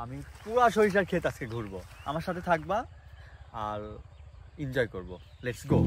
আমি পুরা সরিষার ক্ষেত আজকে ঘুরবো, আমার সাথে থাকবা আর এনজয় করব। Let's go.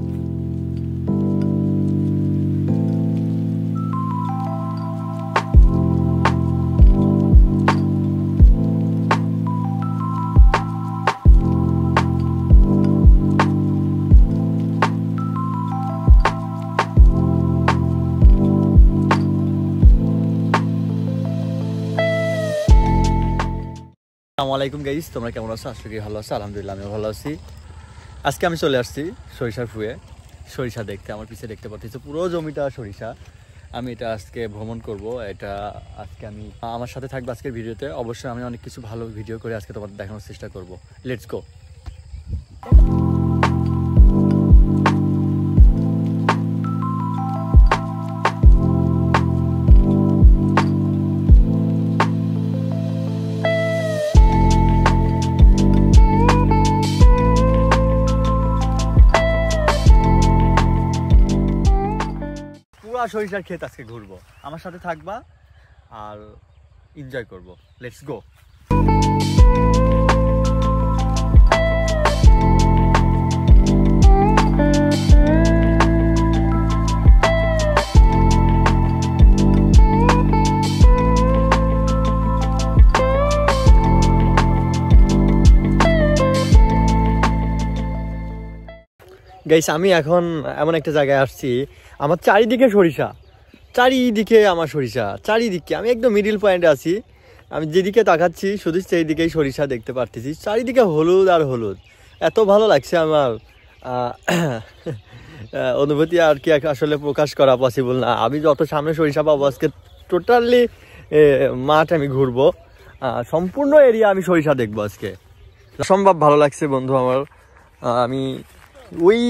আসসালামু আলাইকুম গাইস, তোমরা কেমন আছো? আশা করি ভালো আছো। আলহামদুলিল্লাহ আমিও ভালো আছি। আজকে আমি চলে আসছি সরিষার ফুয়ে সরিষা দেখতে। আমার পিছিয়ে দেখতে পাচ্ছি পুরো জমিটা সরিষা। আমি এটা আজকে ভ্রমণ করব। এটা আজকে আমি আমার সাথে থাকবো আজকের ভিডিওতে। অবশ্যই আমি অনেক কিছু ভালো ভিডিও করে আজকে তোমাদের দেখানোর চেষ্টা করব। Let's go. সরিষার ক্ষেত আজকে ঘুরবো, আমার সাথে থাকবা আর এনজয় করব। Let's go. গাইস, আমি এখন এমন একটা জায়গায় আসছি, আমার চারিদিকে সরিষা, চারিদিকে আমার সরিষা, চারিদিকে। আমি একদম মিডিল পয়েন্টে আছি। আমি যেদিকে তাকাচ্ছি শুধু সেই দিকেই সরিষা দেখতে পারতেছি। চারিদিকে হলুদ আর হলুদ। এত ভালো লাগছে আমার, অনুভূতি আর কি আসলে প্রকাশ করা পসিবল না। আমি যত সামনে সরিষা পাবো আজকে টোটালি মাঠ আমি ঘুরবো, সম্পূর্ণ এরিয়া আমি সরিষা দেখবো আজকে। অসম্ভব ভালো লাগছে বন্ধু আমার। আমি ওই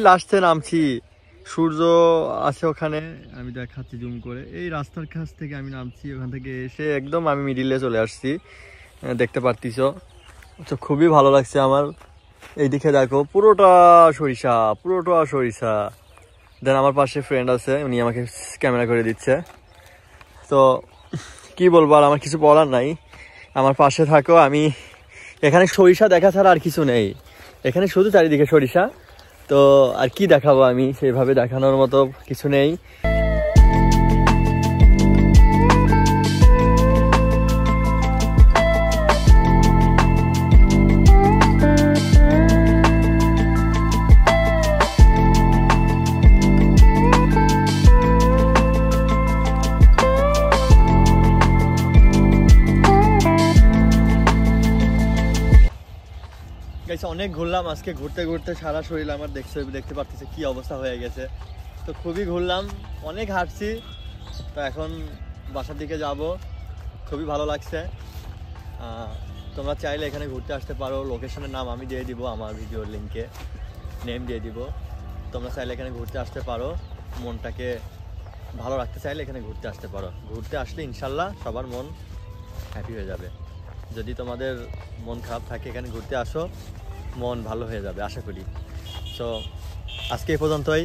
লাস্টে নামছি, সূর্য আছে ওখানে, আমি দেখাচ্ছি জুম করে। এই রাস্তার কাছ থেকে আমি নামছি, ওখান থেকে এসে একদম আমি মিডিলে চলে আসছি, দেখতে পারতিস। তো খুবই ভালো লাগছে আমার। এইদিকে দেখো পুরোটা সরিষা, পুরোটা সরিষা। দেন আমার পাশে ফ্রেন্ড আছে, উনি আমাকে ক্যামেরা করে দিচ্ছে। তো কি বলবো, আর আমার কিছু বলার নাই। আমার পাশে থাকো। আমি এখানে সরিষা দেখা ছাড়া আর কিছু নেই, এখানে শুধু চারিদিকে সরিষা। তো আর কি দেখাবো, আমি সেইভাবে দেখানোর মতো কিছু নেই। অনেক ঘুরলাম আজকে, ঘুরতে ঘুরতে সারা শরীর আমার দেখতে পারতেছে কি অবস্থা হয়ে গেছে। তো খুবই ঘুরলাম, অনেক হাঁটছি। তো এখন বাসার দিকে যাব। খুবই ভালো লাগছে। তোমরা চাইলে এখানে ঘুরতে আসতে পারো। লোকেশনের নাম আমি দিয়ে দিব আমার ভিডিওর লিঙ্কে, নেম দিয়ে দিব। তোমরা চাইলে এখানে ঘুরতে আসতে পারো। মনটাকে ভালো রাখতে চাইলে এখানে ঘুরতে আসতে পারো। ঘুরতে আসলে ইনশাল্লাহ সবার মন হ্যাপি হয়ে যাবে। যদি তোমাদের মন খারাপ থাকে, এখানে ঘুরতে আসো, মন ভালো হয়ে যাবে আশা করি। সো আজকে এ পর্যন্তই।